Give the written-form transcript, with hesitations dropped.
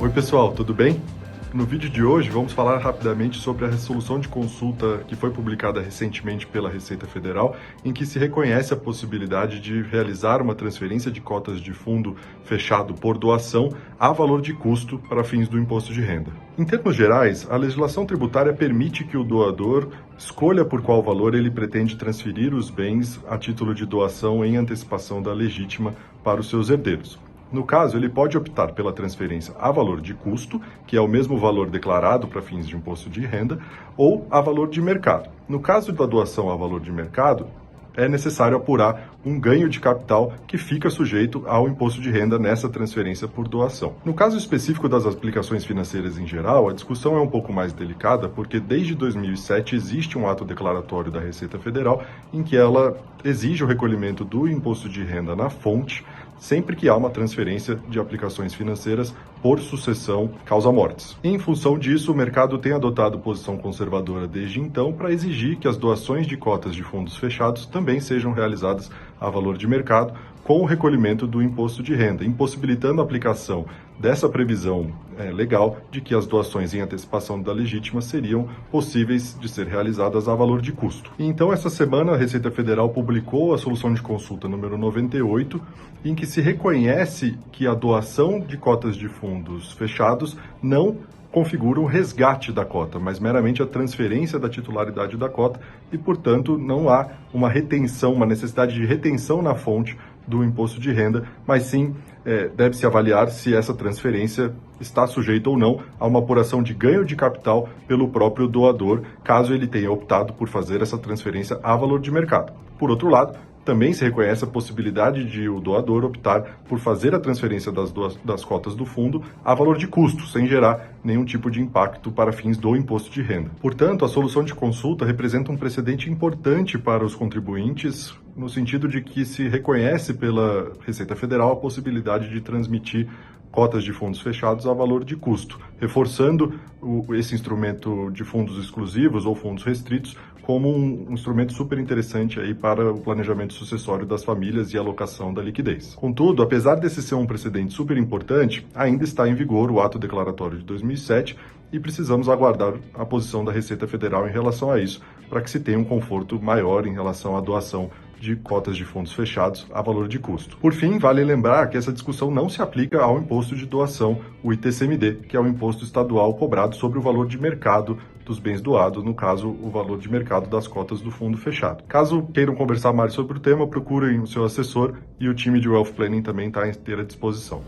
Oi pessoal, tudo bem? No vídeo de hoje vamos falar rapidamente sobre a resolução de consulta que foi publicada recentemente pela Receita Federal, em que se reconhece a possibilidade de realizar uma transferência de cotas de fundo fechado por doação a valor de custo para fins do imposto de renda. Em termos gerais, a legislação tributária permite que o doador escolha por qual valor ele pretende transferir os bens a título de doação em antecipação da legítima para os seus herdeiros. No caso, ele pode optar pela transferência a valor de custo, que é o mesmo valor declarado para fins de imposto de renda, ou a valor de mercado. No caso da doação a valor de mercado, é necessário apurar um ganho de capital que fica sujeito ao imposto de renda nessa transferência por doação. No caso específico das aplicações financeiras em geral, a discussão é um pouco mais delicada, porque desde 2007 existe um ato declaratório da Receita Federal em que ela exige o recolhimento do imposto de renda na fonte, sempre que há uma transferência de aplicações financeiras por sucessão causa-mortes. Em função disso, o mercado tem adotado posição conservadora desde então para exigir que as doações de cotas de fundos fechados também sejam realizadas a valor de mercado, com o recolhimento do imposto de renda, impossibilitando a aplicação dessa previsão legal de que as doações em antecipação da legítima seriam possíveis de ser realizadas a valor de custo. E então, essa semana, a Receita Federal publicou a solução de consulta número 98, em que se reconhece que a doação de cotas de fundos fechados não configura o resgate da cota, mas meramente a transferência da titularidade da cota e, portanto, não há uma retenção, uma necessidade de retenção na fonte do imposto de renda, mas sim deve-se avaliar se essa transferência está sujeita ou não a uma apuração de ganho de capital pelo próprio doador, caso ele tenha optado por fazer essa transferência a valor de mercado. Por outro lado, também se reconhece a possibilidade de o doador optar por fazer a transferência das cotas do fundo a valor de custo, sem gerar nenhum tipo de impacto para fins do imposto de renda. Portanto, a solução de consulta representa um precedente importante para os contribuintes, no sentido de que se reconhece pela Receita Federal a possibilidade de transmitir cotas de fundos fechados a valor de custo, reforçando esse instrumento de fundos exclusivos ou fundos restritos como um instrumento super interessante aí para o planejamento sucessório das famílias e alocação da liquidez. Contudo, apesar desse ser um precedente super importante, ainda está em vigor o ato declaratório de 2007 e precisamos aguardar a posição da Receita Federal em relação a isso, para que se tenha um conforto maior em relação à doação de cotas de fundos fechados a valor de custo. Por fim, vale lembrar que essa discussão não se aplica ao imposto de doação, o ITCMD, que é o imposto estadual cobrado sobre o valor de mercado dos bens doados, no caso, o valor de mercado das cotas do fundo fechado. Caso queiram conversar mais sobre o tema, procurem o seu assessor e o time de Wealth Planning também está à inteira disposição.